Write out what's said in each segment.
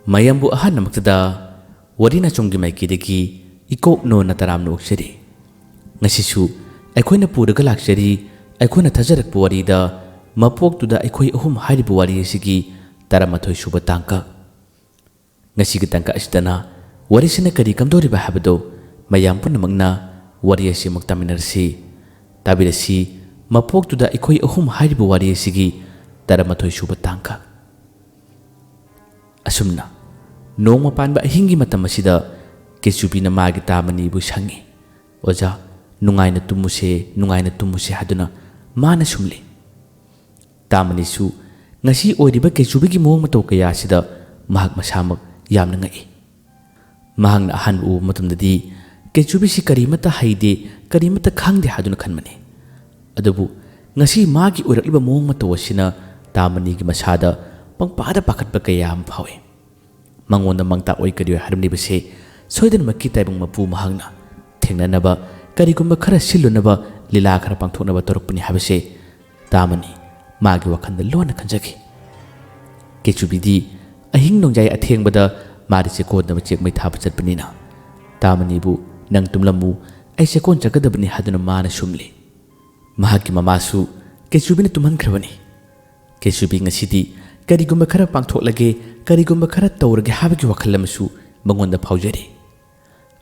mayambu ahan namaktada warina chonggi maikidagi ikok no nataram no oksari ngasisu aikoina puraga lakchari aikoina thajarak warida mapok tuda aikoi ahum hairibu wari asigi taramathoi suba tangka ngasigi tangka asdana warisina kari kamdoriba habado mayam punamagna wari asi muktaminarsi tabirasi mapok tuda aikoi ahum hairibu wari asigi taramathoi suba tangka asumna nongma panba ahingi matam asida Kechubina magi tamani bu sangi oja nungaina tumuse haduna mana sumli tamani su ngasi oiriba kechubi gi mong mato kaya sida mahak masamak yamna ngai mahang ahan u matamdadi kechubi si karimata haide karimata khangde haduna khanmani adubu ngasi magi oiraliba mong mato wasina tamani gi masada pangpada pakatba kaya am phawe mangonda mangta oi kariyo harmni base soidan makki taibang mapu mahangna thengnanaba karigumba khara silunaba lila khara pangthonaba torukpani habase tamani magi wakhanda lona khanjagi kechubidi ahing nongjai athengbada mari se kodnaba chek mai thaba chatpanina tamani bu nang tumlamu ai se kon chagadabani haduna mana sumli mahaki mamasu kechubina tuman khrabani kechubi ngasidi karigumba khara pangtholage karigumba khara tawrage habagi wakhalamasu mangonda phaujari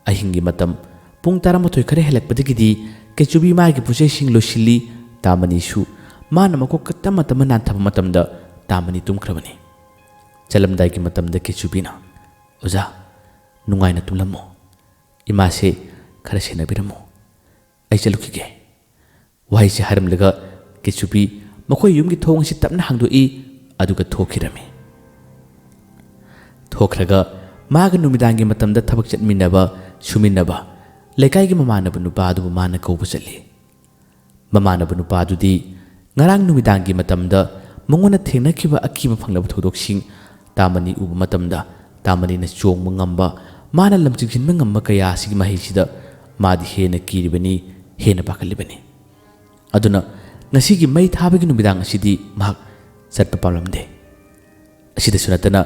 ahingi matam pung taramathoi khare helakpadagidi kechubi magi puse sing losili tamani su mana mako katama tama nan thaba matamda tamani tumkhrabani chalamdai gi matamda kechubina oja nungaina tumlamo imase khare senabiramo ai chalukige wai se haramlaga kechubi makoi yumgi thong si tapna hangdoi aduga thokirami thokraga maga numidangi matamda thabak chatminaba suminaba lekai mamanabu nupa adu mana kaubu chali mamanabu nupa adudi ngarang numidangi matamda mongona thengnakiba akiba phanglaba thodoksing tamani ubu matamda tamani na chongma ngamba mana lamchigin ngamma kaya sigi mahisida madi hena kiribani hena pakalibani aduna ngasigi mai thabagi numidang asidi mahak satpa palamde asida sunatana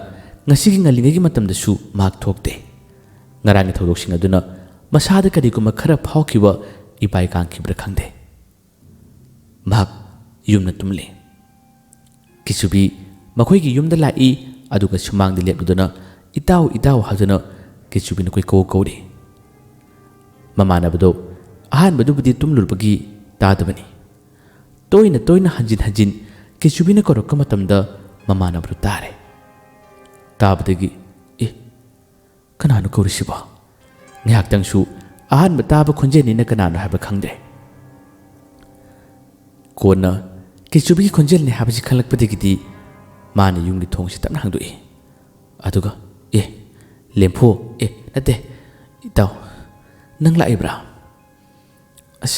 ngasigi ngalingagi matamda su mahak thokte ngarang thodoksing aduna masada kariguma khara phaukiba ipai kangkibra khangde mahak yumna tumle kisubi makhoi gi yumda lai aduga sumang de lepduna itaw haduna kisubi na koi kawri mamana bado ahan badu budi tumlurbagi tadabani toina hanjin kisubi na korokka matamda mamana badu tare tabdagi kananu kawrisiba ngihak su ahan bataba khonjeni na kananu haba khangde kona kisubi khonjel ne habji khalakpadagidi mani yungli thongsi tapna hangdoi aduga lempo nate itaw nang laibra as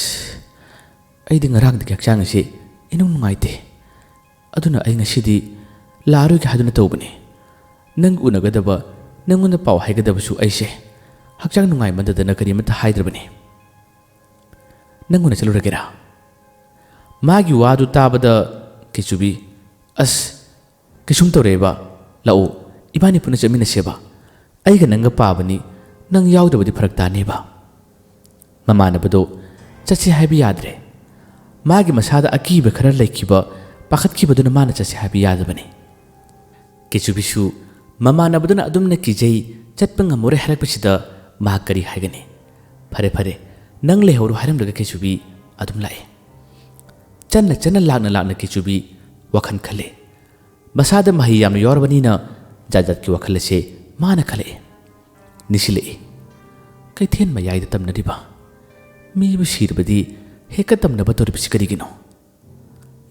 ai ding rang dik yakchang si inung nungaite aduna ai ngasidi laru ki haduna tawbani nang unagadaba nanguna paw haigadaba su aise hakchang nungai mandadana karimata haidrabani nanguna chaluragera magi wadu tabada kisubi as kisum toreba lao ibani puna chamina seba aiga nanga pabani nang yaudabadi farak taneba mamana bado chatsi haibi yadre magi masada akiba khara laikiba pakhatkibaduna mana chatsi haibi yadabani kisubi su mamana baduna adumna kijai chatpanga more harakpachida mahakari haigani fare nang lehoru haramlaga kisubi adum lae channa lakna kisubi wakhan khale masada mahi yamna yorbanina jajat ki wakhal se mana khale nisile kaithen mayai da tamna riba mi bu sirbadi heka tamna bator bisikari gino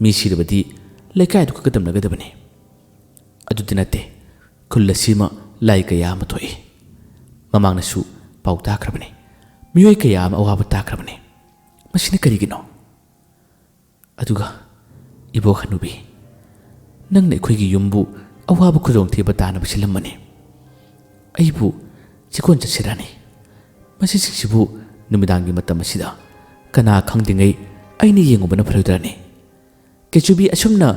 mi sirbadi lekai du ka tamna gadabani adu dinate kullasima lai kaya mathoi mamangna su pauta krabani miyoi kaya ma awaba ta krabani masina kari gino aduga ibo khanubi nang ne khoi gi yumbu awaba khudong theba tana basilamani aibu chikon chasirani masi siksibu numidangi matam asida kana khangdingai aini yengubana pharadrani kechubi asumna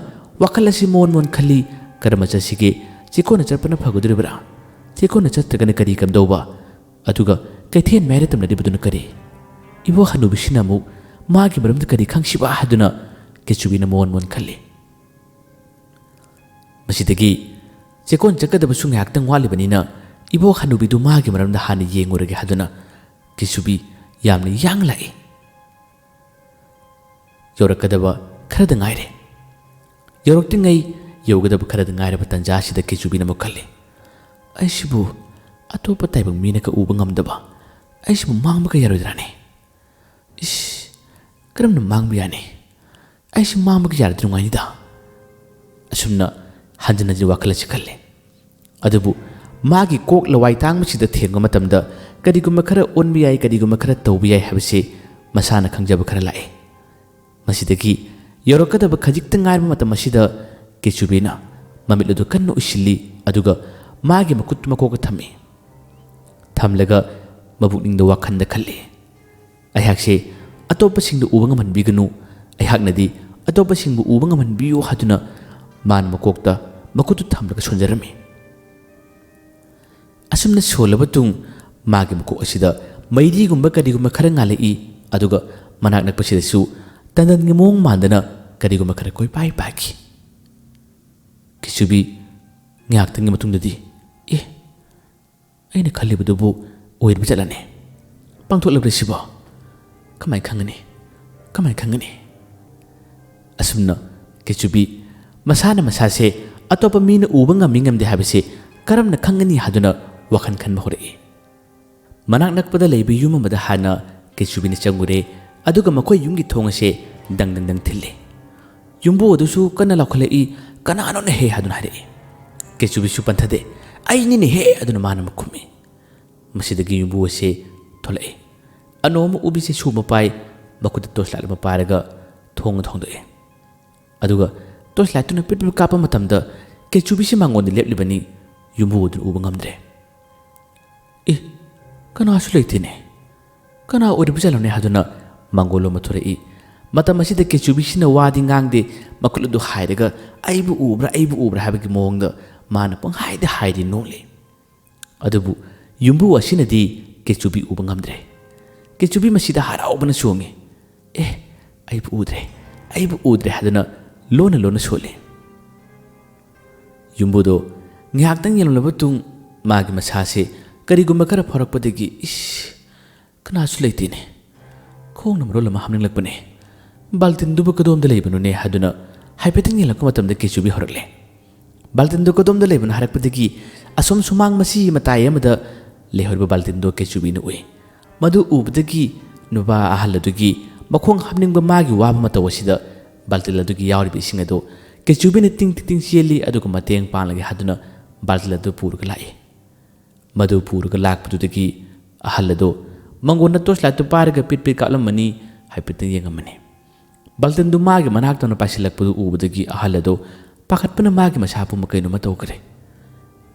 wakalasi mon khali karma chasige chikona charpana phagudribra ꯆꯦꯛꯀꯣꯟꯅ ꯆꯠꯇ꯭ꯔꯒꯅ ꯀꯔꯤ ꯀꯝꯗꯧꯕ ꯑꯗꯨꯒ ꯀꯩꯊꯦꯜ ꯃꯌꯥꯏꯗ ꯇꯝꯅꯔꯤꯕꯗꯨꯅ ꯀꯔꯤ ꯏꯕꯣ ꯍꯅꯨꯕꯤꯁꯤꯅ ꯑꯃꯨꯛ ꯃꯥꯒꯤ ꯃꯔꯝꯗ ꯀꯔꯤ ꯈꯪꯁꯤꯕ ꯍꯥꯏꯗꯨꯅ ꯀꯦꯆꯨꯕꯤꯅ ꯃꯣꯟ ꯈꯜꯂꯤ ꯃꯁꯤꯗꯒꯤ ꯆꯦꯛꯀꯣꯟ ꯆꯠꯀꯗꯕꯁꯨ ꯉꯥꯏꯍꯥꯛꯇꯪ ꯋꯥꯠꯂꯤꯕꯅꯤꯅ ꯏꯕꯣ ꯍꯅꯨꯕꯤꯗꯨ ꯃꯥꯒꯤ ꯃꯔꯝꯗ ꯍꯥꯟꯅ ꯌꯦꯡꯉꯨꯔꯒꯦ ꯍꯥꯏꯗꯨꯅ ꯀꯦꯆꯨꯕꯤ ꯌꯥꯝꯅ ꯌꯥꯡꯅ ꯂꯥꯛꯏ ꯌꯧꯔꯛꯀꯗꯕ ꯈꯔꯗ ꯉꯥꯏꯔꯦ ꯌꯧꯔꯛꯇ꯭ꯔꯤꯉꯩ ꯌꯧꯒꯗꯕ ꯈꯔꯗ ꯉꯥꯏꯔꯕ ꯇꯟꯖꯥꯁꯤꯗ ꯀꯦꯆꯨꯕꯤꯅ ꯑꯃꯨꯛ ꯈꯜꯂꯤ ꯑꯩꯁꯤꯕꯨ ꯑꯇꯣꯞꯄ ꯇꯥꯏꯕꯪ ꯃꯤꯅꯒ ꯎꯕ ꯉꯝꯗꯕ ꯑꯩꯁꯤꯕꯨ ꯃꯥꯡꯕꯒ ꯌꯥꯔꯣꯏꯗ꯭ꯔꯥꯅꯦ ꯏꯁ ꯀꯔꯝꯅ ꯃꯥꯡꯕ ꯌꯥꯅꯤ ꯑꯩꯁꯤ ꯃꯥꯡꯕꯒ ꯌꯥꯔꯗꯤ ꯅꯨꯡꯉꯥꯏꯅꯤꯗ ꯑꯁꯨꯝꯅ ꯍꯟꯖꯤꯟ ꯍꯟꯖꯤꯟ ꯋꯥꯈꯜ ꯑꯁꯤ ꯈꯜꯂꯤ ꯑꯗꯨꯕꯨ ꯃꯥꯒꯤ ꯀꯣꯛ ꯂꯋꯥꯏ ꯇꯥꯡꯕꯁꯤꯗ ꯊꯦꯡꯕ ꯃꯇꯝꯗ ꯀꯔꯤꯒꯨꯝꯕ ꯈꯔ ꯑꯣꯟꯕ ꯌꯥꯏ ꯀꯔꯤꯒꯨꯝꯕ ꯈꯔ ꯇꯧꯕ ꯌꯥꯏ ꯍꯥꯏꯕꯁꯤ ꯃꯁꯥꯅ ꯈꯪꯖꯕ ꯈꯔ ꯂꯥꯛꯏ ꯃꯁꯤꯗꯒꯤ ꯌꯧꯔꯛꯀꯗꯕ ꯈꯖꯤꯛꯇ ꯉꯥꯏꯔꯕ ꯃꯇꯝ ꯑꯁꯤꯗ ꯀꯦꯆꯨꯕꯤꯅ ꯃꯃꯤꯠ ꯑꯗꯨ ꯀꯟꯅ ꯎꯏꯁꯤꯜꯂꯤ ꯑꯗꯨꯒ ꯃꯥꯒꯤ ꯃꯈꯨꯠꯇꯨ ꯃꯀꯣꯛꯇ ꯊꯝꯃꯤ ꯊꯝꯂꯒ ꯃꯕꯨꯛꯅꯤꯡꯗ ꯋꯥꯈꯟꯗ ꯈꯜꯂꯤ ꯑꯩꯍꯥꯛꯁꯦ ꯑꯇꯣꯞꯄꯁꯤꯡꯗ ꯎꯕ ꯉꯝꯍꯟꯕꯤꯒꯅꯨ ꯑꯩꯍꯥꯛꯅꯗꯤ ꯑꯇꯣꯞꯄꯁꯤꯡꯕꯨ ꯎꯕ ꯉꯝꯍꯟꯕꯤꯌꯨ ꯍꯥꯏꯗꯨꯅ ꯃꯥꯅ ꯃꯀꯣꯛꯇ ꯃꯈꯨꯠꯇꯨ ꯊꯝꯂꯒ ꯁꯣꯟꯖꯔꯝꯃꯤ ꯑꯁꯨꯝꯅ ꯁꯣꯜꯂꯕ ꯇꯨꯡ ꯃꯥꯒꯤ ꯃꯀꯣꯛ ꯑꯁꯤꯗ ꯃꯩꯔꯤꯒꯨꯝꯕ ꯀꯔꯤꯒꯨꯝꯕ ꯈꯔ ꯉꯥꯜꯂꯛꯏ ꯑꯗꯨꯒ ꯃꯅꯥꯛ ꯅꯛꯄꯁꯤꯗꯁꯨ ꯇꯟꯗꯟꯒꯤ ꯃꯑꯣꯡ ꯃꯥꯟꯗꯅ ꯀꯔꯤꯒꯨꯝꯕ ꯈꯔ ꯀꯣꯏꯄꯥꯏ ꯄꯥꯏꯈꯤ ꯀꯦꯆꯨꯕꯤ ꯉꯥꯏꯍꯥꯛꯇꯪꯒꯤ ꯃꯇꯨꯡꯗꯗꯤ ꯑꯩꯅ ꯈꯜꯂꯤꯕꯗꯨꯕꯨ ꯑꯣꯏꯔꯕ ꯆꯠꯂꯅꯤ ꯄꯥꯡꯊꯣꯛꯂꯕ꯭ꯔ ꯁꯤꯕꯣ ꯀꯃꯥꯏꯅ ꯈꯪꯒꯅꯤ ꯑꯁꯨꯝꯅ ꯀꯦꯆꯨꯕꯤ ꯃꯁꯥꯅ ꯃꯁꯥꯁꯦ ꯑꯇꯣꯞꯄ ꯃꯤꯅ ꯎꯕ ꯉꯝꯃꯤ ꯉꯝꯗꯦ ꯍꯥꯏꯕꯁꯦ ꯀꯔꯝꯅ ꯈꯪꯒꯅꯤ ꯍꯥꯏꯗꯨꯅ ꯋꯥꯈꯜ ꯈꯟꯕ ꯍꯧꯔꯛꯏ ꯃꯅꯥꯛ ꯅꯛꯄꯗ ꯂꯩꯕ ꯌꯨꯝ ꯑꯃꯗ ꯍꯥꯟꯅ ꯀꯦꯆꯨꯕꯤꯅ ꯆꯪꯉꯨꯔꯦ ꯑꯗꯨꯒ ꯃꯈꯣꯏ ꯌꯨꯝꯒꯤ ꯊꯣꯡ ꯑꯁꯦ ꯗꯪ ꯗꯪ ꯗꯪ ꯊꯤꯜꯂꯤ ꯌꯨꯝꯕꯨ ꯑꯗꯨꯁꯨ ꯀꯟꯅ ꯂꯥꯎꯈꯠꯂꯛꯏ ꯀꯅꯥꯅꯣꯅꯦꯍꯦ ꯍꯥꯏꯗꯨꯅ ꯍꯥꯏꯔꯛꯏ ꯀꯦꯆꯨꯕꯤꯁꯨ ꯄꯟꯊꯗꯦ ꯑꯩꯅꯤꯅꯦꯍꯦ ꯑꯗꯨꯅ ꯃꯥꯅ ꯑꯃꯨꯛ ꯈꯨꯝꯃꯤ ꯃꯁꯤꯗꯒꯤ ꯌꯨꯝꯕꯨ ꯑꯁꯤ ꯊꯣꯛꯂꯛꯏ ꯑꯅꯣꯝ ꯎꯕꯤꯁꯦ ꯁꯨꯕ ꯄꯥꯏ ꯃꯈꯨꯠꯇ ꯇꯣꯔꯆ ꯂꯥꯏꯠ ꯑꯃ ꯄꯥꯏꯔꯒ ꯊꯣꯡꯗ ꯊꯣꯡꯗꯣꯛꯏ ꯑꯗꯨꯒ ꯇꯣꯔꯆ ꯂꯥꯏꯠꯇꯨꯅ ꯄꯤꯠ ꯄꯤꯠ ꯀꯥꯞꯄ ꯃꯇꯝꯗ ꯀꯦꯆꯨꯕꯤꯁꯤ ꯃꯥꯡꯒꯣꯟꯗ ꯂꯦꯞꯂꯤꯕꯅꯤ ꯌꯨꯝꯕꯨ ꯑꯗꯨꯅ ꯎꯕ ꯉꯝꯗ꯭ꯔꯦ ꯀꯅꯥꯁꯨ ꯂꯩꯇꯦꯅꯦ ꯀꯅꯥ ꯑꯣꯏꯔꯤꯕ ꯖꯥꯠꯂꯣꯅꯦ ꯍꯥꯏꯗꯨꯅ ꯃꯥꯡꯒꯣꯜꯂꯣꯝꯗ ꯊꯣꯔꯛꯏ ꯃꯇꯝ ꯑꯁꯤꯗ ꯀꯦꯆꯨꯕꯤꯁꯤꯅ ꯋꯥꯗꯤ ꯉꯥꯡꯗꯦ ꯃꯈꯨꯠ ꯑꯗꯨ ꯍꯥꯏꯔꯒ ꯑꯩꯕꯨ ꯎꯕ꯭ꯔꯥ ꯍꯥꯏꯕꯒꯤ ꯃꯑꯣꯡꯗ ꯃꯥꯅ ꯄꯪꯍꯥꯏꯗ ꯍꯥꯏꯔꯤ ꯅꯣꯡꯂꯤ ꯑꯗꯨꯕꯨ ꯌꯨꯝꯕꯨ ꯑꯁꯤꯅꯗꯤ ꯀꯦꯆꯨꯕꯤ ꯎꯕ ꯉꯝꯗ꯭ꯔꯦ ꯀꯦꯆꯨꯕꯤ ꯃꯁꯤꯗ ꯍꯔꯥꯎꯕꯅ ꯆꯣꯡꯉꯤ ꯑꯩꯕꯨ ꯎꯗ꯭ꯔꯦ ꯍꯥꯏꯗꯨꯅ ꯂꯣꯟꯅ ꯁꯣꯜꯂꯤ ꯌꯨꯝꯕꯨꯗꯣ ꯉꯥꯏꯍꯥꯛꯇꯪ ꯌꯦꯡꯂꯕ ꯇꯨꯡ ꯃꯥꯒꯤ ꯃꯁꯥꯁꯦ ꯀꯔꯤꯒꯨꯝꯕ ꯈꯔ ꯐꯥꯎꯔꯛꯄꯗꯒꯤ ꯀꯅꯥꯁꯨ ꯂꯩꯇꯦꯅꯦ ꯈꯣꯡꯅ ꯃꯔꯣꯜ ꯑꯃ ꯍꯥꯝꯅꯤꯡꯂꯛꯄꯅꯦ ꯕꯥꯜꯇꯤꯟꯗꯨꯕꯨ ꯀꯗꯣꯝꯗ ꯂꯩꯕꯅꯣꯅꯦ ꯍꯥꯏꯗꯨꯅ ꯍꯥꯏꯐꯦꯠꯇꯪ ꯌꯦꯡꯂꯛꯄ ꯃꯇꯝꯗ ꯀꯦꯆꯨꯕꯤ ꯍꯧꯔꯛꯂꯦ ꯕꯥꯜꯇꯤꯟꯗꯨ ꯀꯗꯣꯝꯗ ꯂꯩꯕꯅꯣ ꯍꯥꯏꯔꯛꯄꯗꯒꯤ ꯑꯁꯣꯝ ꯁꯨꯃꯥꯡ ꯃꯁꯤ ꯃꯇꯥꯏ ꯑꯃꯗ ꯂꯩꯍꯧꯔꯤꯕ ꯕꯥꯜꯇꯤꯟꯗꯣ ꯀꯦꯆꯨꯕꯤꯅ ꯎꯏ ꯃꯗꯨ ꯎꯕꯗꯒꯤ ꯅꯨꯄꯥ ꯑꯍꯜ ꯑꯗꯨꯒꯤ ꯃꯈꯣꯡ ꯍꯥꯞꯅꯤꯡꯕ ꯃꯥꯒꯤ ꯋꯥꯕ ꯃꯇꯧ ꯑꯁꯤꯗ ꯕꯥꯜꯇꯤꯟ ꯑꯗꯨꯒꯤ ꯌꯥꯎꯔꯤꯕ ꯏꯁꯤꯡ ꯑꯗꯨ ꯀꯦꯆꯨꯕꯤꯅ ꯇꯤꯡ ꯆꯦꯜꯂꯤ ꯑꯗꯨꯒ ꯃꯇꯦꯡ ꯄꯥꯡꯂꯒꯦ ꯍꯥꯏꯗꯨꯅ ꯕꯥꯜꯇꯤꯟ ꯑꯗꯨ ꯄꯨꯔꯒ ꯂꯥꯛꯏ ꯃꯗꯨ ꯄꯨꯔꯒ ꯂꯥꯛꯄꯗꯨꯗꯒꯤ ꯑꯍꯜ ꯑꯗꯨ ꯃꯪꯒꯣꯟꯗ ꯇꯣꯔꯆ ꯂꯥꯏꯠꯇꯨ ꯄꯥꯏꯔꯒ ꯄꯤꯠ ꯄꯤꯠ ꯀꯥꯞꯂꯝꯃꯅꯤ ꯍꯥꯏꯐꯦꯠꯇꯪ ꯌꯦꯡꯉꯝꯃꯅꯤ ꯕꯥꯜꯇꯤꯟꯗꯨ ꯃꯥꯒꯤ ꯃꯅꯥꯛꯇꯧꯅ ꯄꯥꯏꯁꯤꯜꯂꯛꯄꯗꯨ ꯎꯕꯗꯒꯤ ꯑꯍꯜ ꯑꯗꯨ ꯄꯥꯈꯠꯄꯅ ꯃꯥꯒꯤ ꯃꯁꯥ ꯄꯨꯝꯕ ꯀꯩꯅꯣꯃ ꯇꯧꯈ꯭ꯔꯦ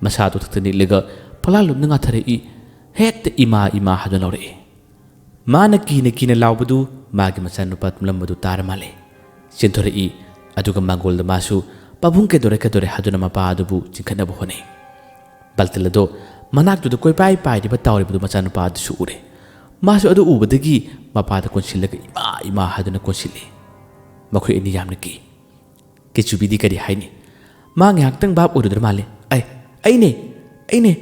ꯃꯁꯥꯗꯨ ꯊꯛꯇ ꯅꯤꯛꯂꯒ ꯐꯛꯂꯥꯡꯂꯣꯝꯗ ꯉꯥꯊꯔꯛꯏ ꯍꯦꯛꯇ ꯏꯃꯥ ꯍꯥꯏꯗꯨꯅ ꯂꯥꯎꯔꯛꯏ ꯃꯥꯅ ꯀꯤꯅ ꯂꯥꯎꯕꯗꯨ ꯃꯥꯒꯤ ꯃꯆꯥꯅꯨꯄꯥ ꯇꯨꯝꯂꯝꯕꯗꯨ ꯇꯥꯔ ꯃꯥꯜꯂꯦ ꯆꯦꯟꯊꯣꯔꯛꯏ ꯑꯗꯨꯒ ꯃꯥꯡꯒꯣꯜꯗ ꯃꯥꯁꯨ ꯄꯥꯕꯨꯡ ꯀꯩꯗꯧꯔꯦ ꯍꯥꯏꯗꯨꯅ ꯃꯄꯥ ꯑꯗꯨꯕꯨ ꯆꯤꯡꯈꯠꯅꯕ ꯍꯣꯠꯅꯩ ꯕꯥꯜꯇꯤꯟ ꯑꯗꯣ ꯃꯅꯥꯛꯇꯨꯗ ꯀꯣꯏꯄꯥꯏ ꯄꯥꯏꯔꯤꯕ ꯇꯥꯎꯔꯤꯕꯗꯨ ꯃꯆꯥꯅꯨꯄꯥ ꯑꯗꯨꯁꯨ ꯎꯔꯦ ꯃꯥꯁꯨ ꯑꯗꯨ ꯎꯕꯗꯒꯤ ꯃꯄꯥꯗ ꯀꯣꯟꯁꯤꯜꯂꯒ ꯏꯃꯥ ꯍꯥꯏꯗꯨꯅ ꯀꯣꯟꯁꯤꯜꯂꯤ ꯃꯈꯣꯏ ꯑꯅꯤ ꯌꯥꯝꯅ ꯀꯤ ꯀꯦꯆꯨꯕꯤꯗꯤ ꯀꯔꯤ ꯍꯥꯏꯅꯤ ꯃꯥ ꯉꯥꯏꯍꯥꯛꯇꯪ ꯚꯥꯞ ꯑꯣꯏꯔꯨꯗ꯭ꯔ ꯃꯥꯜꯂꯦ ꯑꯩꯅꯦ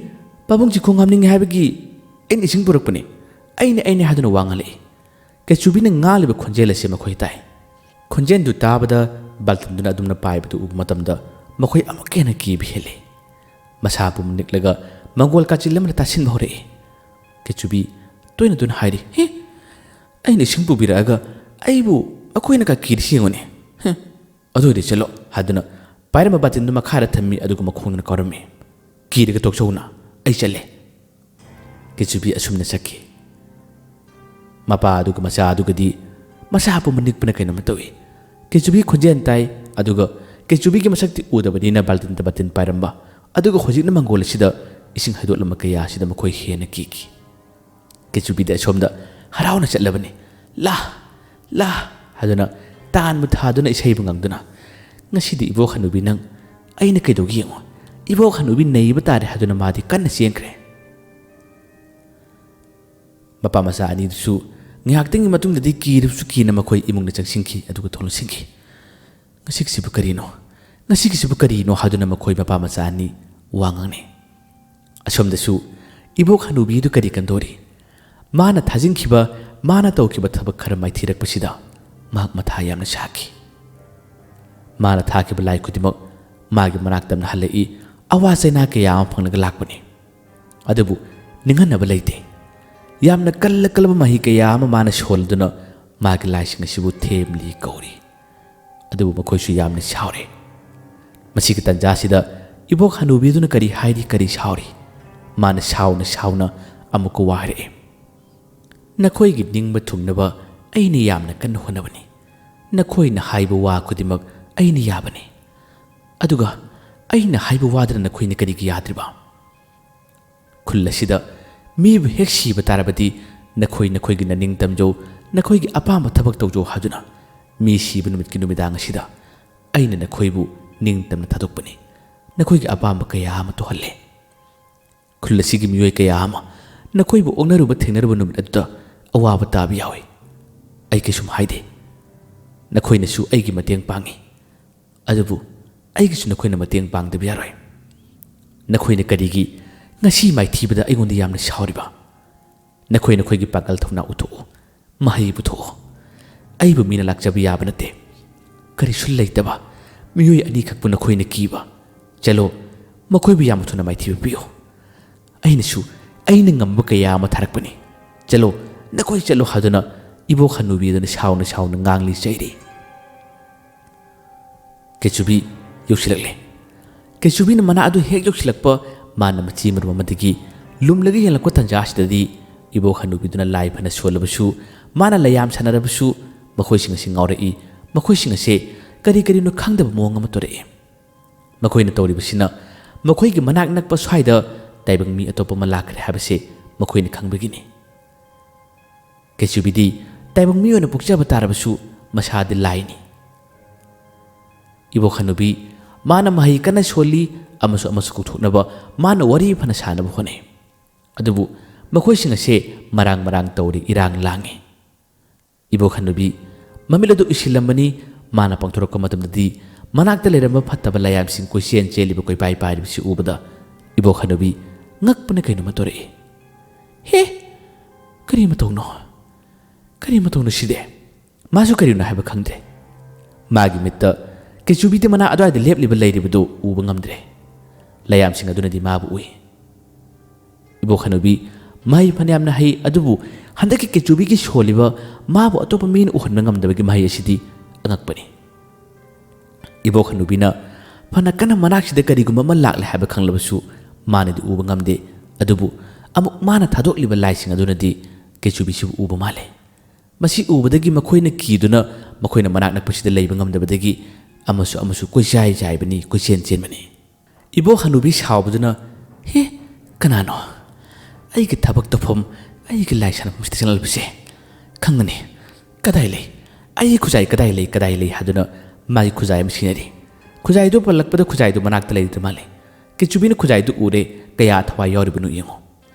ꯄꯥꯕꯨꯡꯁꯤ ꯈꯣꯡ ꯍꯥꯝꯅꯤꯡꯉꯦ ꯍꯥꯏꯕꯒꯤ ꯑꯩꯅ ꯏꯁꯤꯡ ꯄꯨꯔꯛꯄꯅꯦ ꯑꯩꯅꯦ ꯍꯥꯏꯗꯨꯅ ꯋꯥ ꯉꯥꯡꯂꯛꯏ ꯀꯦꯆꯨꯕꯤꯅ ꯉꯥꯡꯂꯤꯕ ꯈꯣꯟꯖꯦꯜ ꯑꯁꯤ ꯃꯈꯣꯏ ꯇꯥꯏ ꯈꯣꯟꯖꯦꯜꯗꯨ ꯇꯥꯕꯗ ꯕꯥꯜꯇꯤꯟꯗꯨꯅ ꯑꯗꯨꯝꯅ ꯄꯥꯏꯕꯗꯨ ꯎꯕ ꯃꯇꯝꯗ ꯃꯈꯣꯏ ꯑꯃꯨꯛꯀ ꯍꯦꯟꯅ ꯀꯤꯕ ꯍꯦꯜꯂꯤ ꯃꯁꯥ ꯄꯨꯝ ꯅꯤꯛꯂꯒ ꯃꯪꯒꯣꯜ ꯀꯥꯆꯤꯜ ꯑꯃꯗ ꯇꯥꯁꯤꯟꯕ ꯍꯧꯔꯛꯏ ꯀꯦꯆꯨꯕꯤ ꯇꯣꯏꯅ ꯍꯥꯏꯔꯤ ꯑꯩꯅ ꯏꯁꯤꯡ ꯄꯨꯕꯤꯔꯛꯑꯒ ꯑꯩꯕꯨ ꯃꯈꯣꯏꯅ ꯀꯤꯔꯤꯁꯤ ꯌꯦꯡꯉꯨꯅꯦ ꯑꯗꯨ ꯑꯣꯏꯔꯗꯤ ꯆꯠꯂꯣ ꯍꯥꯏꯗꯨꯅ ꯄꯥꯏꯔꯝꯕ ꯕꯥꯜꯇꯤꯟꯗꯨ ꯃꯈꯥꯗ ꯊꯝꯃꯤ ꯑꯗꯨꯒ ꯃꯈꯣꯡꯗꯨꯅ ꯀꯥꯎꯔꯝꯃꯤ ꯀꯤꯔꯒ ꯇꯣꯛꯆꯧꯅ ꯑꯩ ꯆꯠꯂꯦ ꯀꯦꯆꯨꯕꯤ ꯑꯁꯨꯝꯅ ꯆꯠꯈꯤ ꯃꯄꯥ ꯑꯗꯨꯒ ꯃꯆꯥ ꯑꯗꯨꯒꯗꯤ ꯃꯁꯥ ꯄꯨꯝꯕ ꯅꯤꯛꯄꯅ ꯀꯩꯅꯣꯝꯃ ꯇꯧꯏ ꯀꯦꯆꯨꯕꯤ ꯈꯣꯟꯖꯦꯜ ꯇꯥꯏ ꯑꯗꯨꯒ ꯀꯦꯆꯨꯕꯤꯒꯤ ꯃꯁꯛꯇꯤ ꯎꯗꯕꯅꯤꯅ ꯕꯥꯜꯇꯤꯟ ꯄꯥꯏꯔꯝꯕ ꯑꯗꯨꯒ ꯍꯧꯖꯤꯛꯅ ꯃꯪꯒꯣꯜ ꯑꯁꯤꯗ ꯏꯁꯤꯡ ꯍꯩꯗꯣꯛꯂꯝꯕ ꯀꯌꯥ ꯑꯁꯤꯗ ꯃꯈꯣꯏ ꯍꯦꯟꯅ ꯀꯤꯈꯤ ꯀꯦꯆꯨꯕꯤꯗꯤ ꯑꯁꯣꯝꯗ ꯍꯔꯥꯎꯅ ꯆꯠꯂꯕꯅꯤ ꯂꯥ ꯍꯥꯏꯗꯨꯅ ꯇꯥꯟꯕꯨ ꯊꯥꯗꯨꯅ ꯏꯁꯩꯕꯨ ꯉꯪꯗꯨꯅ ꯉꯁꯤꯗꯤ ꯏꯕꯣꯛ ꯍꯅꯨꯕꯤ ꯅꯪ ꯑꯩꯅ ꯀꯩꯗꯧꯒꯦ ꯌꯦꯡꯉꯣ Ibok Hanubi neighbor tare haduna madi kan siengkre. Mapa masa ani su ngakting matung dadi kirip su kina makoi imung na changsingki aduga tholo singki. Ngasik sibu karino. Ngasik sibu karino haduna makoi mapa masa ani wangangne. Asom dasu Ibok Hanubi du kari kandori. Mana thajingkiba mana tawkiba thabak khara maithirak pasida mak matha yamna shaki. Mana thakiba lai kudimak magi manaktamna halai awasena kaya phangnaga lakpani. Adabu ninganaba leite. Yamna kalla kalaba mahi kaya ama mana sholduna magi laising sibu themli kauri. Adabu makoisu yamna shaure. Masiki tanjasida Ibok Hanubi duna kari haidi kari shauri. Mana shauna amuka ware. Nakoi gi ningba thungnaba aini yamna kan honabani. Nakoi na haiba wa kudimak aini yabani. Aduga aina haiba wadana nakoi na kari gi yadriba. Kullasida mibu hek shiba tarabadi nakoi gi naning tamjo nakoi gi apamba thabak tawjo haduna mi shiba numit ki numidang sida aina nakoi bu ning tamna thadokpani. Nakoi gi apamba kaya ama to halle. Kullasigi miyoi kaya ama nakoi bu ognaruba thengnaruba numit adda awaba tabi yawi. Ay kisum haide. Nakoi na su ay gi mateng pangi. Adabu ay gisu nakoi na mateng pang dabi yaroy. Nakoi na karigi ngasi mai thibada ay ngondi yamna shauriba. Nakoi gi pakal thawna uto. Mahi buto. Ay bu mina lakjabi yaba nate. Kari sulay taba. Miyoi ani kakbu nakoi na kiba. Chalo makoi bu yamu thuna mai thiba piyo. Ay na su ay na ngamba kaya ama tharakpani. Chalo nakoi chalo haduna Ibok Hanubi dana shauna ngangli chairi. Kechubi yosilakle. Kechubi na mana adu hek yosilakpa mana machi maru mamadagi lumlagi yalakwa tanjasidadi Ibok Hanubi dana lai phana solabasu mana layam sanarabasu makoi singa singaurei makoi singa se kari no khangdaba mawang ama tore. Makoi na tawribasina makoi gi manak nakpa swaida taibang mi atopa malakre habase makoi na khangbagini. Kechubidi taibang mi ona pukjaba tarabasu masadi laini. Ibok Hanubi mana mahi kana soli amasu kuthuknaba mana wari phana sanaba hone. Adubu makoi singa se marang tawri irang langi. Ibok Hanubi mamiladu isilambani mana pangthorokka matamdadi manakta leramba phattaba layam sing koisen cheliba koi pai bisi ubada Ibok Hanubi ngakpana kaino matore. He kari matawno side masu kari na haiba khangdre. Magi mitta Kechubi de mana adwa de lepliba leiribado uba ngamdre. Layam sing adunadi mabu ui. Ibok Hanubi mai phanyamna hai adubu handaki Kechubi ki sholiba mabu atopa min uhanna ngamdabagi mai asidi angakpani. Ibok Hanubi na phana kana manaksida kariguma ma lakle haiba khanglabasu manadi uba ngamde adubu amuk mana thadokliba laising adunadi Kechubi sibu uba male. Masi ubadagi makoina kiduna makoina manak nakpasida leiba ngamdabadagi amasu koi jai bani koi chen bani. Ibok Hanubi shaubaduna he kanano ay ki thabak tafom ay ki laisan mustasanal bise khangani kadai lei ay khujai kadai lei haduna mai khujai masinari khujai do palakpada khujai do manakta lei male Kechubina khujai do ure kaya thwa yoribunu yengo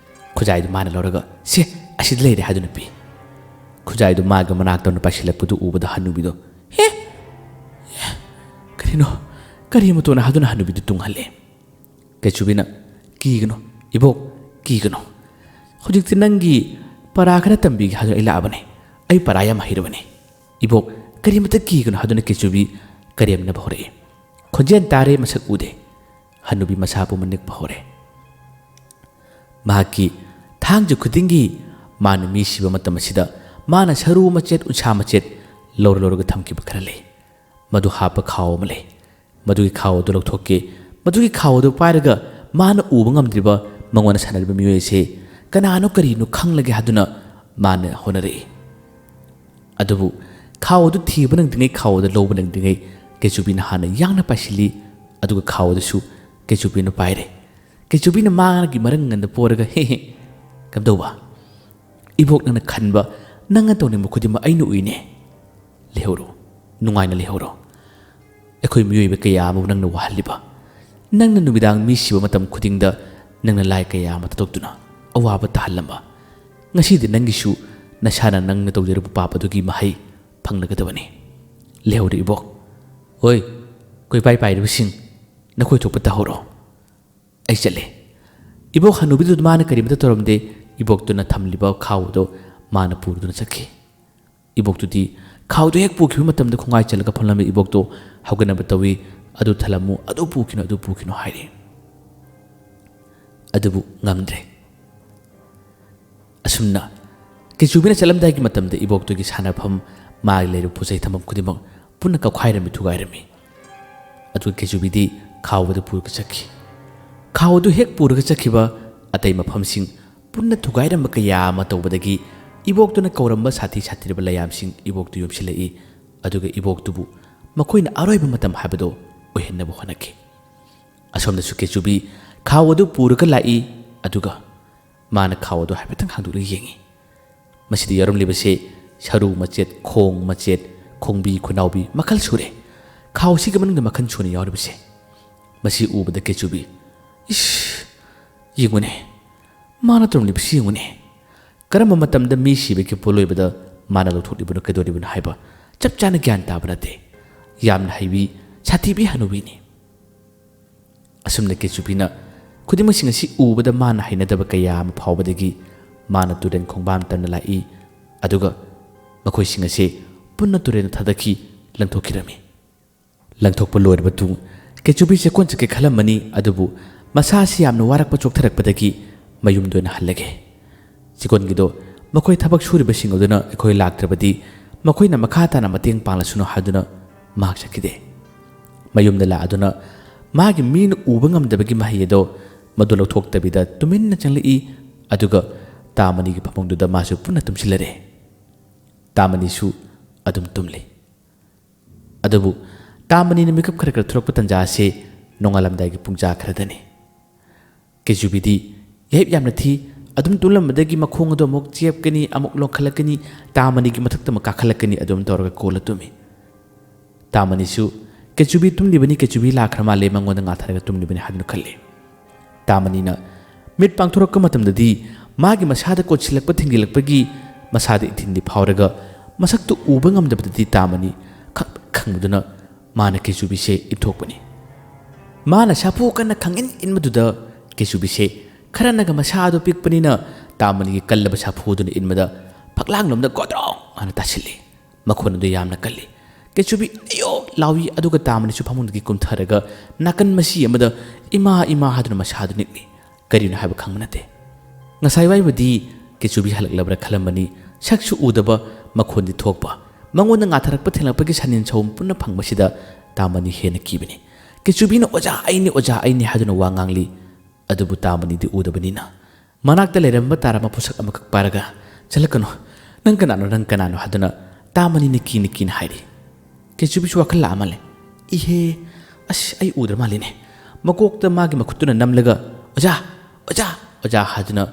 khujai do mana loraga se asid lei de haduna pi khujai do maga manakta no pasilakpudu ubada Hanubi do he kari matona haduna Hanubi du tunghalle. Kechubina kigno Ibok kigno. Hojikti nangi parakara tambi hadu ila abane. Ay paraya mahirabane. Ibok kari mata kigno haduna Kechubi kari amna bahore. Khonjen tare masak ude. Hanubi masapu manik bahore. Mahaki thangju khudingi manu mi shiba matamasida mana saru machet unsa machet lor ga thamki bakharale. Madu hapa khaw male. Madu ki khaw do lokhokke madu ki khaw do pairaga mana uba ngamdriba mangwana sanariba miyoy se kanano karino khanglage haduna mana honare. Adubu khaw do thiba nangdingai khaw do loba nangdingai Kechubi na hana yangna pasili aduga khaw do su Kechubi na paire. Kechubi na maana ki marang nganda poraga he kamdoba. Ibok nang khanba nanga tawni mukhudima ainu uine. Lehoro nungai na lehoro. Ekoi miyoy ba kaya mo nang nawahaliba ꯅꯪꯅ ꯅꯨꯃꯤꯗꯥꯡ ꯃꯤ ꯁꯤꯕ ꯃꯇꯝ ꯈꯨꯗꯤꯡꯗ ꯅꯪꯅ ꯂꯥꯏ ꯀꯌꯥ ꯑꯃ ꯇꯠꯇꯣꯛꯇꯨꯅ ꯑꯋꯥꯕ ꯇꯥꯍꯜꯂꯝꯕ ꯉꯁꯤꯗꯤ ꯅꯪꯒꯤꯁꯨ ꯅꯁꯥꯅ ꯅꯪꯅ ꯇꯧꯖꯔꯤꯕ ꯄꯥꯞ ꯑꯗꯨꯒꯤ ꯃꯍꯩ ꯐꯪꯂꯒꯗꯕꯅꯤ ꯂꯩꯍꯧꯔꯦ ꯏꯕꯣꯛ ꯍꯣꯏ ꯀꯣꯏꯄꯥꯏ ꯄꯥꯏꯔꯤꯕꯁꯤꯡ ꯅꯈꯣꯏ ꯊꯣꯛꯄ ꯇꯧꯍꯧꯔꯣ ꯑꯩ ꯆꯠꯂꯦ ꯏꯕꯣꯛ ꯍꯅꯨꯕꯤꯗꯨ ꯃꯥꯅ ꯀꯔꯤꯃꯇ ꯇꯧꯔꯝꯗꯦ ꯏꯕꯣꯛꯇꯨꯅ ꯊꯝꯂꯤꯕ ꯈꯥꯎ ꯑꯗꯨ ꯃꯥꯅ ꯄꯨꯗꯨꯅ ꯆꯠꯈꯤ ꯏꯕꯣꯛꯇꯨꯗꯤ ꯈꯥꯎꯗꯨ ꯍꯦꯛ ꯄꯨꯈꯤꯕ ꯃꯇꯝꯗ ꯈꯣꯡꯉꯥꯏ ꯆꯠꯂꯒ ꯐꯝꯂꯝꯕ ꯏꯕꯣꯛꯇꯨ ꯍꯧꯒꯠꯅꯕ ꯇꯧꯏ ꯑꯗꯨ ꯊꯜꯂꯝꯃꯨ ꯑꯗꯨ ꯄꯨꯈꯤꯅꯨ ꯍꯥꯏꯔꯤ ꯑꯗꯨꯕꯨ ꯉꯝꯗ꯭ꯔꯦ ꯑꯁꯨꯝꯅ ꯀꯩꯆꯨꯕꯤꯅ ꯆꯠꯂꯝꯗꯥꯏꯒꯤ ꯃꯇꯝꯗ ꯏꯕꯣꯛꯇꯨꯒꯤ ꯁꯥꯟꯅꯐꯝ ꯃꯥꯒꯤ ꯂꯩꯔꯤꯕ ꯄꯣꯠꯆꯩ ꯊꯝꯐꯝ ꯈꯨꯗꯤꯡꯃꯛ ꯄꯨꯟꯅ ꯀꯧꯈꯥꯏꯔꯝꯃꯤ ꯊꯨꯒꯥꯏꯔꯝꯃꯤ ꯑꯗꯨꯒ ꯀꯩꯆꯨꯕꯤꯗꯤ ꯈꯥꯎ ꯑꯗꯨ ꯄꯨꯔꯒ ꯆꯠꯈꯤ ꯈꯥꯎ ꯑꯗꯨ ꯍꯦꯛ ꯄꯨꯔꯒ ꯆꯠꯈꯤꯕ ꯑꯇꯩ ꯃꯐꯝꯁꯤꯡ ꯄꯨꯟꯅ ꯊꯨꯒꯥꯏꯔꯝꯕ ꯀꯌꯥ ꯑꯃ ꯇꯧꯕꯗꯒꯤ ꯏꯕꯣꯛꯇꯨꯅ ꯀꯧꯔꯝꯕ ꯁꯥꯊꯤꯔꯕ ꯂꯌꯥꯝꯁꯤꯡ ꯏꯕꯣꯛꯇꯨ ꯌꯣꯝꯁꯤꯜꯂꯛꯏ ꯑꯗꯨꯒ ꯏꯕꯣꯛꯇꯨꯕꯨ ꯃꯈꯣꯏꯅ ꯑꯔꯣꯏꯕ ꯃꯇꯝ ꯍꯥꯏꯕꯗꯣ ꯑꯣꯏꯍꯟꯅꯕ ꯍꯣꯠꯅꯈꯤ ꯑꯁꯣꯝꯗꯁꯨ ꯀꯩꯆꯨꯕꯤ ꯈꯥꯎ ꯑꯗꯨ ꯄꯨꯔꯒ ꯂꯥꯛꯏ ꯑꯗꯨꯒ ꯃꯥꯅ ꯈꯥꯎ ꯑꯗꯨ ꯍꯥꯏꯐꯦꯠꯇꯪ ꯍꯥꯡꯗꯣꯛꯂꯒ ꯌꯦꯡꯉꯤ ꯃꯁꯤꯗ ꯌꯥꯎꯔꯝꯂꯤꯕꯁꯦ ꯁꯔꯨ ꯃꯆꯦꯠ ꯈꯣꯡ ꯃꯆꯦꯠ ꯈꯣꯡꯕꯤ ꯈꯨꯅꯥꯎꯕꯤ ꯃꯈꯜ ꯁꯨꯔꯦ ꯈꯥꯎ ꯑꯁꯤꯒꯤ ꯃꯅꯨꯡꯗ ꯃꯈꯜ ꯁꯨꯅ ꯌꯥꯎꯔꯤꯕꯁꯦ ꯃꯁꯤ ꯎꯕꯗ ꯀꯩꯆꯨꯕꯤ ꯏꯁ ꯌꯦꯡꯉꯨꯅꯦ ꯃꯥꯅ ꯇꯧꯔꯝꯂꯤꯕꯁꯤ ꯌꯦꯡꯉꯨꯅꯦ ꯀꯔꯝꯕ ꯃꯇꯝꯗ ꯃꯤ ꯁꯤꯕꯒꯤ ꯄꯣꯠꯂꯣꯏꯕꯗ ꯃꯥꯅ ꯂꯧꯊꯣꯛꯂꯤꯕꯅꯣ ꯀꯩꯗꯧꯔꯤꯕꯅꯣ ꯍꯥꯏꯕ ꯆꯞ ꯆꯥꯅ ꯒ꯭ꯌꯥꯟ ꯇꯥꯕ ꯅꯠꯇꯦ ꯌꯥꯝꯅ ꯍꯩꯕꯤ ꯁꯥꯊꯤꯕꯤ ꯍꯅꯨꯕꯤꯅꯤ ꯑꯁꯨꯝꯅ ꯀꯩꯆꯨꯕꯤꯅ ꯈꯨꯗꯤꯡꯃꯛꯁꯤꯡ ꯑꯁꯤ ꯎꯕꯗ ꯃꯥꯅ ꯍꯩꯅꯗꯕ ꯀꯌꯥ ꯑꯃ ꯐꯥꯎꯕꯗꯒꯤ ꯃꯥꯅ ꯇꯨꯔꯦꯟ ꯈꯣꯡꯕꯥꯟ ꯇꯝꯅ ꯂꯥꯛꯏ ꯑꯗꯨꯒ ꯃꯈꯣꯏꯁꯤꯡ ꯑꯁꯤ ꯄꯨꯟꯅ ꯇꯨꯔꯦꯟꯗ ꯊꯥꯗꯈꯤ ꯂꯪꯊꯣꯛꯈꯤꯔꯝꯃꯤ ꯂꯪꯊꯣꯛꯄ ꯂꯣꯏꯔꯕ ꯃꯇꯨꯡ ꯀꯩꯆꯨꯕꯤ ꯆꯦꯛꯀꯣꯟ ꯆꯠꯀꯦ ꯈꯜꯂꯝꯕꯅꯤ ꯑꯗꯨꯕꯨ ꯃꯁꯥꯁꯤ ꯌꯥꯝꯅ ꯋꯥꯔꯛꯄ ꯆꯣꯛꯊꯔꯛꯄꯗꯒꯤ ꯃꯌꯨꯝꯗ ꯑꯣꯏꯅ ꯍꯜꯂꯒꯦ ꯆꯦꯛꯀꯣꯟꯒꯤꯗꯣ ꯃꯈꯣꯏ ꯊꯕꯛ ꯁꯨꯔꯤꯕꯁꯤꯡ ꯑꯗꯨꯅ ꯑꯩꯈꯣꯏ ꯂꯥꯛꯇ꯭ꯔꯕꯗꯤ ꯃꯈꯣꯏꯅ ꯃꯈꯥ ꯇꯥꯅ ꯃꯇꯦꯡ ꯄꯥꯡꯂꯁꯅꯨ ꯍꯥꯏꯗꯨꯅ ꯃꯍꯥꯛ ꯆꯠꯈꯤꯗꯦ ꯃꯌꯨꯝꯗ ꯂꯥꯛꯑꯗꯨꯅ ꯃꯥꯒꯤ ꯃꯤꯅ ꯎꯕ ꯉꯝꯗꯕꯒꯤ ꯃꯍꯩ ꯑꯗꯣ ꯃꯗꯨ ꯂꯧꯊꯣꯛꯇꯕꯤꯗ ꯇꯨꯃꯤꯟꯅ ꯆꯪꯂꯛꯏ ꯑꯗꯨꯒ ꯇꯥꯃꯅꯤꯒꯤ ꯐꯃꯨꯡꯗꯨꯗ ꯃꯥꯁꯨ ꯄꯨꯟꯅ ꯇꯨꯝꯁꯤꯜꯂꯔꯦ ꯇꯥꯃꯅꯤꯁꯨ ꯑꯗꯨꯝ ꯇꯨꯝꯂꯤ ꯑꯗꯨꯕꯨ ꯇꯥꯃꯅꯤꯅ ꯃꯤꯀꯞ ꯈꯔ ꯊꯣꯔꯛꯄ ꯇꯟꯖꯥ ꯑꯁꯤ ꯅꯣꯡꯉꯥꯜꯂꯝꯗꯥꯏꯒꯤ ꯄꯨꯡꯖꯥ ꯈꯔꯗꯅꯤ ꯀꯩꯆꯨꯕꯤꯗꯤ ꯌꯥꯍꯤꯞ ꯌꯥꯝꯅ ꯊꯤ ꯑꯗꯨꯝ ꯇꯨꯝꯂꯝꯕꯗꯒꯤ ꯃꯈꯣꯡ ꯑꯗꯨ ꯑꯃꯨꯛ ꯆꯦꯞꯀꯅꯤ ꯑꯃꯨꯛ ꯂꯣꯟꯈꯠꯂꯛꯀꯅꯤ ꯇꯥꯃꯅꯤꯒꯤ ꯃꯊꯛꯇ ꯑꯃꯨꯛ ꯀꯥꯈꯠꯂꯛꯀꯅꯤ ꯑꯗꯨꯝ ꯇꯧꯔꯒ ꯀꯣꯜꯂ ꯇꯨꯝꯃꯤ ꯇꯥꯃꯅꯤꯁꯨ ꯀꯩꯆꯨꯕꯤ ꯇꯨꯝꯂꯤꯕꯅꯤ ꯀꯩꯆꯨꯕꯤ ꯂꯥꯛꯈ꯭ꯔ ꯃꯥꯜꯂꯦ ꯃꯉꯣꯟꯗ ꯉꯥꯊꯔꯒ ꯇꯨꯝꯂꯤꯕꯅꯤ ꯍꯥꯏꯗꯨꯅ ꯈꯜꯂꯤ ꯇꯥꯃꯅꯤꯅ ꯃꯤꯠ ꯄꯥꯡꯊꯣꯔꯛꯄ ꯃꯇꯝꯗꯗꯤ ꯃꯥꯒꯤ ꯃꯁꯥꯗ ꯀꯣꯠꯁꯤꯜꯂꯛꯄ ꯊꯤꯡꯖꯤꯜꯂꯛꯄꯒꯤ ꯃꯁꯥꯗ ꯏꯊꯤꯟꯗꯤ ꯐꯥꯎꯔꯒ ꯃꯁꯛꯇꯨ ꯎꯕ ꯉꯝꯗꯕꯗꯗꯤ ꯇꯥꯃꯅꯤ ꯈꯪꯕꯗꯨꯅ ꯃꯥꯅ ꯀꯩꯆꯨꯕꯤꯁꯦ ꯏꯟꯊꯣꯛꯄꯅꯤ ꯃꯥꯅ ꯁꯥꯐꯨ ꯀꯟꯅ ꯈꯪꯏꯟ ꯏꯟꯕꯗꯨꯗ ꯀꯩꯆꯨꯕꯤꯁꯦ ꯈꯔꯅꯒ ꯃꯁꯥ ꯑꯗꯨ ꯄꯤꯛꯄꯅꯤꯅ ꯇꯥꯃꯅꯤꯒꯤ ꯀꯜꯂꯕ ꯁꯥꯐꯨꯗꯨꯅ ꯏꯟꯕꯗ ꯐꯛꯂꯥꯡꯂꯣꯝꯗ ꯒꯣꯗ꯭ꯔꯣꯡ ꯍꯥꯏꯅ ꯇꯥꯁꯤꯜꯂꯤ ꯃꯈꯣꯟ ꯑꯗꯨ ꯌꯥꯝꯅ ꯀꯜꯂꯤ ꯀꯩꯆꯨꯕꯤ ꯑꯌꯣ ꯂꯥꯎꯏ ꯑꯗꯨꯒ ꯇꯥꯃꯅꯤꯁꯨ ꯐꯃꯨꯡꯗꯒꯤ ꯀꯨꯝꯊꯔꯒ ꯅꯥꯀꯟ ꯃꯁꯤ ꯑꯃꯗ ꯏꯃꯥ ꯏꯃꯥ ꯍꯥꯏꯗꯨꯅ ꯃꯁꯥꯗꯨ ꯅꯤꯛꯂꯤ ꯀꯔꯤꯅꯣ ꯍꯥꯏꯕ ꯈꯪꯕ ꯅꯠꯇꯦ ꯉꯁꯥꯏꯋꯥꯏꯕꯨꯗꯤ ꯀꯩꯆꯨꯕꯤ ꯍꯜꯂꯛꯂꯕ꯭ꯔꯥ ꯈꯜꯂꯝꯕꯅꯤ ꯁꯛꯁꯨ ꯎꯗꯕ ꯃꯈꯣꯟꯗꯤ ꯊꯣꯛꯄ ꯃꯉꯣꯟꯗ ꯉꯥꯊꯔꯛꯄ ꯊꯦꯡꯂꯛꯄꯒꯤ ꯁꯟꯅꯤꯟ ꯁꯧꯝ ꯄꯨꯟꯅ ꯐꯪꯕꯁꯤꯗ ꯇꯥꯃꯅꯤ ꯍꯦꯟꯅ ꯀꯤꯕꯅꯤ ꯀꯩꯆꯨꯕꯤꯅ ꯑꯣꯖꯥ ꯑꯩꯅꯤ ꯍꯥꯏꯗꯨꯅ ꯋꯥ ꯉꯥꯡꯂꯤ ꯑꯗꯨꯕꯨ ꯇꯥꯃꯅꯤꯗꯤ ꯎꯗꯕꯅꯤꯅ ꯃꯅꯥꯛꯇ ꯂꯩꯔꯝꯕ ꯇꯥꯔꯝꯕ ꯄꯣꯠꯁꯛ ꯑꯃꯈꯛ ꯄꯥꯏꯔꯒ ꯆꯠꯂꯛꯀꯅꯨ ꯅꯪ ꯀꯅꯥꯅꯣ ꯍꯥꯏꯗꯨꯅ ꯇꯥꯃꯅꯤꯅ ꯀꯤꯅ ꯍꯥꯏꯔꯤ ꯀꯩꯆꯨꯕꯤꯁꯨ ꯋꯥꯈꯜ ꯂꯥꯛꯑ ꯃꯥꯜꯂꯦ ꯏꯍꯦ ꯑꯁ ꯑꯩ ꯎꯗ꯭ꯔ ꯃꯥꯜꯂꯤꯅꯦ ꯃꯀꯣꯛꯇ ꯃꯥꯒꯤ ꯃꯈꯨꯠꯇꯨꯅ ꯅꯝꯂꯒ ꯑꯣꯖꯥ ꯍꯥꯏꯗꯨꯅ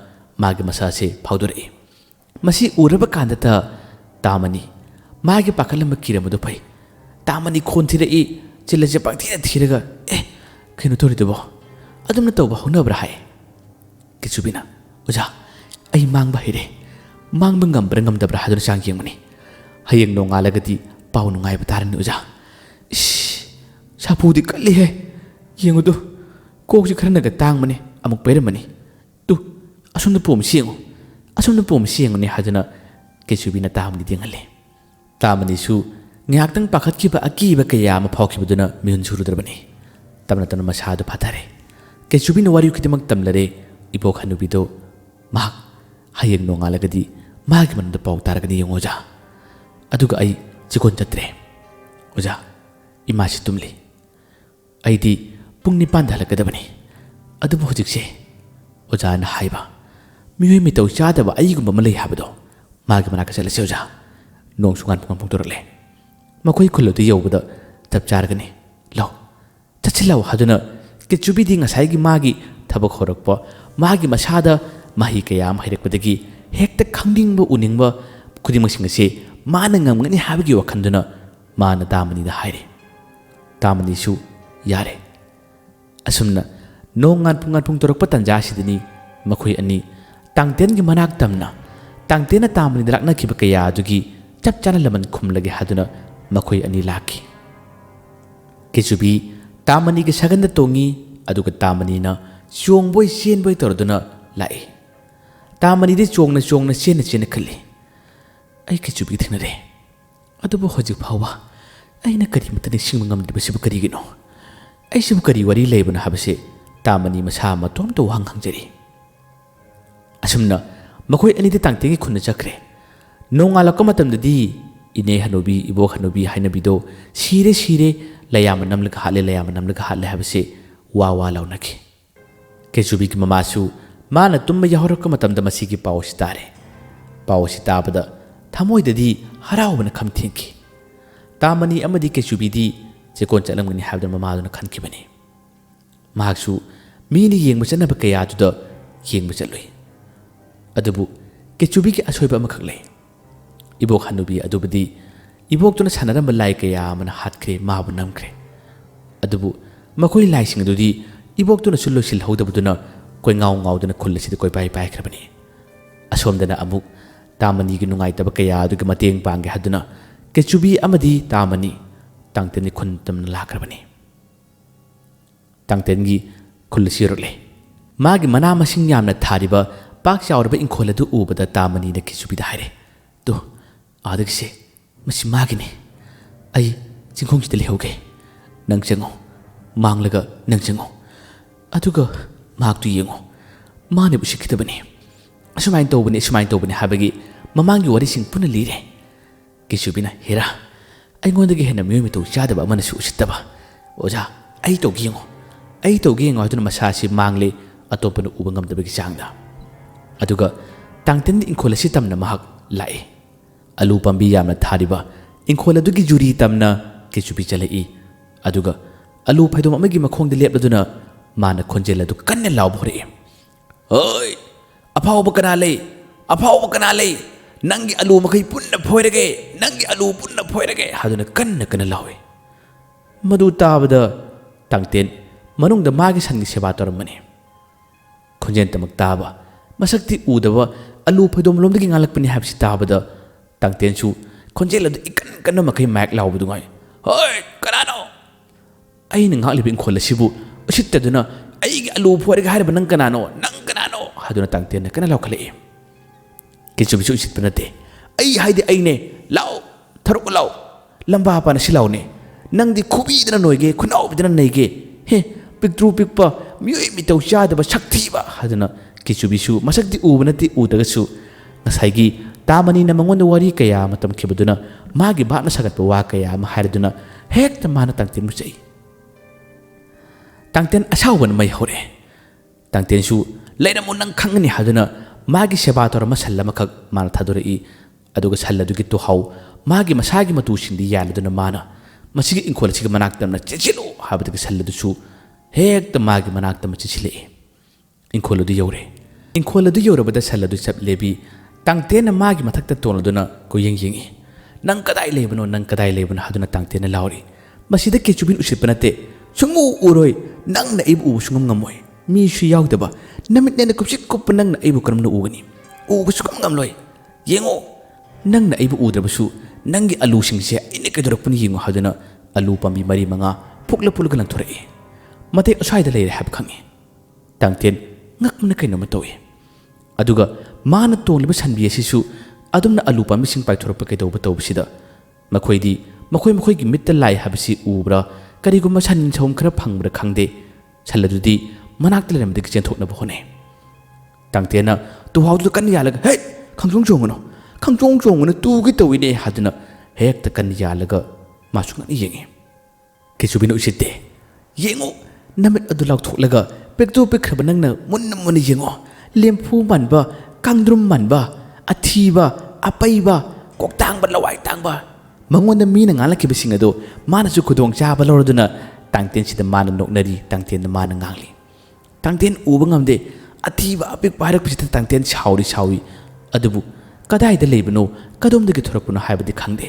ꯃꯥꯒꯤ ꯃꯁꯥꯁꯦ ꯐꯥꯎꯗꯣꯔꯛꯏ ꯃꯁꯤ ꯎꯔꯕ ꯀꯥꯟꯗꯇ ꯇꯥꯃꯅꯤ ꯃꯥꯒꯤ ꯄꯥꯈꯠꯂꯝꯕ ꯀꯤꯔꯝꯕꯗꯨ ꯐꯩ ꯇꯥꯃꯅꯤ ꯈꯣꯟ ꯊꯤꯔꯛꯏ ꯆꯤꯜꯂꯁꯦ ꯄꯪꯊꯤꯅ ꯊꯤꯔꯒ ꯀꯩꯅꯣ ꯇꯧꯔꯤꯗꯨꯕꯣ ꯑꯗꯨꯝꯅ ꯇꯧꯕ ꯍꯧꯅꯕ꯭ꯔꯥ ꯍꯥꯏ ꯀꯩꯆꯨꯕꯤꯅ ꯑꯣꯖꯥ ꯑꯩ ꯃꯥꯡꯕ ꯍꯩꯔꯦ ꯃꯥꯡꯕ ꯉꯝꯕ꯭ꯔꯥ ꯉꯝꯗꯕ꯭ꯔꯥ ꯍꯥꯏꯗꯨꯅ ꯆꯥꯡ ꯌꯦꯡꯕꯅꯤ ꯍꯌꯦꯡ ꯅꯣꯡꯉꯥꯜꯂꯒꯗꯤ ꯄꯥꯎ ꯅꯨꯡꯉꯥꯏꯕ ꯇꯥꯔꯅꯤ ꯑꯣꯖꯥ ꯏꯁ ꯁꯥꯐꯨꯗꯤ ꯀꯜꯂꯤꯍꯦ ꯌꯦꯡꯉꯨꯗꯨ ꯀꯣꯛꯁꯤ ꯈꯔꯅꯒ ꯇꯥꯡꯕꯅꯤ ꯑꯃꯨꯛ ꯄꯩꯔꯝꯃꯅꯤ ꯇꯨ ꯑꯁꯣꯝꯗ ꯄꯣꯝꯃꯤꯁꯤ ꯌꯦꯡꯉꯨꯅꯤ ꯍꯥꯏꯗꯨꯅ ꯀꯩꯆꯨꯕꯤꯅ ꯇꯥꯃꯅꯤꯗ ꯌꯦꯡꯍꯜꯂꯤ ꯇꯥꯃꯅꯤꯁꯨ ꯉꯥꯏꯍꯥꯛꯇꯪ ꯄꯥꯈꯠꯈꯤꯕ ꯑꯀꯤꯕ ꯀꯌꯥ ꯑꯃ ꯐꯥꯎꯈꯤꯕꯗꯨꯅ ꯃꯤꯍꯨꯟ ꯁꯨꯔꯨꯗ꯭ꯔꯕꯅꯤ ꯇꯞꯅ ꯃꯁꯥꯗꯨ ꯐꯥꯊꯔꯦ ꯀꯩꯆꯨꯕꯤꯅ ꯋꯥꯔꯤ ꯈꯨꯗꯤꯡꯃꯛ ꯇꯝꯂꯔꯦ ꯏꯕꯣꯛ ꯍꯅꯨꯕꯤꯗꯣ ꯃꯍꯥꯛ ꯍꯌꯦꯡ ꯅꯣꯡꯉꯥꯜꯂꯒꯗꯤ ꯃꯥꯒꯤ ꯃꯅꯨꯡꯗ ꯄꯥꯎ ꯇꯥꯔꯒꯅꯤ ꯌꯦꯡꯉꯣ ꯑꯣꯖꯥ ꯑꯗꯨꯒ ꯑꯩ ꯆꯦꯛꯀꯣꯟ ꯆꯠꯇ꯭ꯔꯦ ꯑꯣꯖꯥ ꯏꯃꯥꯁꯤ ꯇꯨꯝꯂꯤ ꯑꯩꯗꯤ ꯄꯨꯡ 9ꯗ ꯍꯜꯂꯛꯀꯗꯕꯅꯤ ꯑꯗꯨꯕꯨ ꯍꯧꯖꯤꯛꯁꯦ ꯑꯣꯖꯥꯅ ꯍꯥꯏꯕ ꯃꯤꯑꯣꯏ ꯃꯤꯇꯧ ꯆꯥꯗꯕ ꯑꯩꯒꯨꯝꯕ ꯑꯃ ꯂꯩ ꯍꯥꯏꯕꯗꯣ ꯃꯥꯒꯤ ꯃꯅꯥꯛꯇ ꯆꯠꯂꯁꯤ ꯑꯣꯖꯥ ꯅꯣꯡꯁꯨ ꯉꯥꯟꯐꯝ ꯇꯧꯔꯛꯂꯦ ꯃꯈꯣꯏ ꯈꯨꯜ ꯑꯗꯨ ꯌꯧꯕꯗ ꯆꯞ ꯆꯥꯔꯒꯅꯤ ꯂꯥꯎ ꯆꯠꯁꯤꯜꯂꯥꯎ ꯍꯥꯏꯗꯨꯅ ꯀꯩꯆꯨꯕꯤꯗꯤ ꯉꯁꯥꯏꯒꯤ ꯃꯥꯒꯤ ꯊꯕꯛ ꯍꯧꯔꯛꯄ ꯃꯥꯒꯤ ꯃꯁꯥꯗ ꯃꯍꯩ ꯀꯌా ꯑꯃ ꯍꯩꯔꯛꯄꯗꯒꯤ ꯍꯦꯛꯇ ꯈꯪꯅꯤꯡꯕ ꯎꯅꯤꯡꯕ ꯈꯨꯗꯤꯡꯃꯛꯁꯤꯡ ꯑꯁꯤ ꯃꯥꯅ ꯉꯝꯒꯅꯤ ꯍꯥꯏꯕꯒꯤ ꯋꯥꯈꯜꯗꯨꯅ ꯃꯥꯅ ꯇꯥꯃꯅꯤꯗ ꯍꯥꯏꯔꯤ ꯇꯥꯃꯅꯤꯁꯨ ꯌꯥꯔꯦ asumna nong ngan phung torok patanja sidini makhoi ani tangten gi manak tamna tangtena tamani lakna khiba kaya adugi chap chana laman khumlage haduna makhoi ani laki kechubi tamani ge saganda tongi aduga tamani na chongboi senboi torduna lai tamani de chongna sen khali ai kechubi thinare adubu hojik phawa aina kari matani singmangam dibasibu kari gino ai sibu kari wari leibuna habase tamani masa matom to hangjari asumna makhoi ani de tangtengi khunna chakre nongala ko matamdadi ine hanubi ibo hanubi hainabido sire layam namlaga halle habase wa launaki kechubi ki mamasu mana tumma yahorka matamda masigi pawsi tabada thamoidadi harawbana khamthenki tamani amadi kechubi di chekon chalamgani habda mamaduna khankibani mahaksu mini yengba chanaba kaya tuda yengba chaloi adubu kechubi ki asoiba amakhak lei ibok hanubi adubadi ibok tuna sanaramba lai kaya amana hatkre mabu namkre adubu makhoi laising adudi ibok tuna sullo sil hodabuduna koi ngau duna khullasi koi pai khrabani asomdana amuk tamani gi nungai taba kaya adugi mateng pangge haduna kechubi amadi tamani tangteni khun tamna lakrabani tangtengi khullasi role magi mana masing yamna thariba pak chaurba inkhol adu ubada tamani na kechubi da haire to adagse masi magine ai chingkhong chitali hoge nang chengo manglaga nang chengo aduga mak tu yengo mane busikhitabani asumai tobani habagi mamangi wari sing puna lire kechubina hera ai ngonda ge hena myomi to chadaba amana su usittaba oja ai to giyengo aduna masasi mangle atopana ubangam dabagi changda aduga tangten inkolasi tamna mahak lai alu pambi yamna thariba inkhol adugi juri tamna kechubi chalai aduga alu phaidom amagi makhong de lepladuna mana khonjel adu kanna law bhore oi aphau kana lei nangi alu makai punna phoirage haduna kanna lawe madu tabada tangten manungda magi sangi seba toramani khonjen tamak taba masakti udaba alu phaidom lomdagi ngalakpani habsi tabada tangten su khonjel adu ikan kanna makai mak lawbu dungai hoi kanano ai nang halibi inkhol sibu usittaduna aigi alu phoirage harba nang kanano haduna tangten kana law khale kechubi su usitpanate ai haide aine law tharuk law lamba pana silawne nangdi khubi dana noige khunau bidana neige he piktru pikpa myoi mitau chadaba shakthi ba haduna kechubi su masakti ubanati udagasu ngasai tamani na mangon wari kaya matam khibaduna magi bana sagatpa wa kaya ma hariduna hekta mana tangten musai tangten asawban mai hore tangten su leina munang khangni haduna magi sebator masallama khak mana thaduri aduga salladugi to haw magi masagi matu sindi yaladuna mana masigi inkhol siga manaktamna chichilo habadagi salladu su hekta magi manaktam chichile inkholudu yorabada salladu chap lebi tangtena magi mathakta tonaduna ko yengi nang kadai lebano haduna tangtena lauri masida kechubin usipanate sungu uroi nang na ibu sungam ngamoi mi shu yaudaba namit ne kupsik kup nang na ibu karam na ugani ubu sungam ngamloi yengo nang na ibu udrabasu nangi alu singse ine kadorapuni yengo haduna alu pambi mari manga pukla pulga lang thorai mate asai da leire hab khangi tangten ngakna kaino matowi aduga mana toliba sanbi asisu adumna alu pambi sing pai thorapa kai doba tobsida makhoi gi mitta lai habsi ubra kariguma san chom khara phangbra khangde chaladudi manakta lemde ki chenthokna bhone tangtena tu hawdu kan yalaga he khangjong chongno tu gi tawine haduna hekta kan yalaga masungani yengi kechubino usitte yengo namit adulaw tholaga pektu pekhraba nangna mun yengo lempu manba kangdrum manba athiba apaiba koktang ba lawai tangba mangonda mina ngalaki bising ado mana su khudong chaba lorduna tangten sida mana noknari tangten mana ngali tangten ubangamde athiba apik parak bisita tangten sawi adubu kadai da lebino kadom de thorakuna haibadi khangde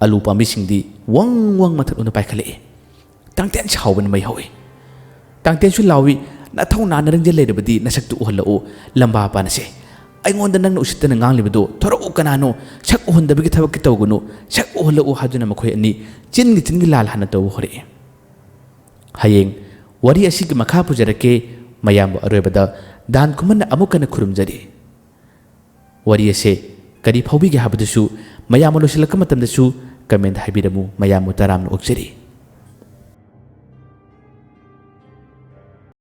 alu pambi singdi wang mathak una pai khale tangten chawban mai hawi ꯇꯥꯡꯇꯦꯟꯁꯨ ꯂꯥꯎꯏ ꯅꯊꯧ ꯅꯥꯟꯅ ꯔꯪꯖꯦꯜ ꯂꯩꯔꯕꯗꯤ ꯅꯁꯛꯇꯨ ꯎꯍꯜꯂꯛꯎ ꯂꯝꯕꯥ ꯄꯥꯅꯁꯦ ꯑꯩꯉꯣꯟꯗ ꯅꯪꯅ ꯎꯁꯤꯠꯇꯅ ꯉꯥꯡꯂꯤꯕꯗꯣ ꯊꯣꯔꯛꯎ ꯀꯅꯥꯅꯣ ꯁꯛ ꯎꯍꯟꯗꯕꯒꯤ ꯊꯕꯛꯀꯤ ꯇꯧꯒꯅꯨ ꯁꯛ ꯎꯍꯜꯂꯛꯎ ꯍꯥꯏꯗꯨꯅ ꯃꯈꯣꯏ ꯑꯅꯤ ꯆꯤꯟꯒꯤ ꯂꯥꯜ ꯍꯥꯟꯅ ꯇꯧꯕ ꯍꯧꯔꯛꯏ ꯍꯌꯦꯡ ꯋꯥꯔꯤ ꯑꯁꯤꯒꯤ ꯃꯈꯥ ꯄꯨꯖꯔꯛꯀꯦ ꯃꯌꯥꯝꯕꯨ ꯑꯔꯣꯏꯕꯗ ꯗꯥꯟ ꯈꯨꯃꯟꯅ ꯑꯃꯨꯛ ꯍꯟꯅ ꯈꯨꯔꯨꯝꯖꯔꯤ ꯋꯥꯔꯤ ꯑꯁꯦ ꯀꯔꯤ ꯐꯥꯎꯕꯤꯒꯦ ꯍꯥꯏꯕꯗꯨꯁꯨ ꯃꯌꯥꯝꯅ ꯂꯣꯏꯁꯤꯜꯂꯛꯄ ꯃꯇꯝꯗꯁꯨ ꯀꯃꯦꯟꯗ ꯍꯥꯏꯕꯤꯔꯝꯃꯨ ꯃꯌꯥꯝꯕꯨ ꯇꯔꯥꯝꯅ ꯑꯣꯛꯆꯔꯤ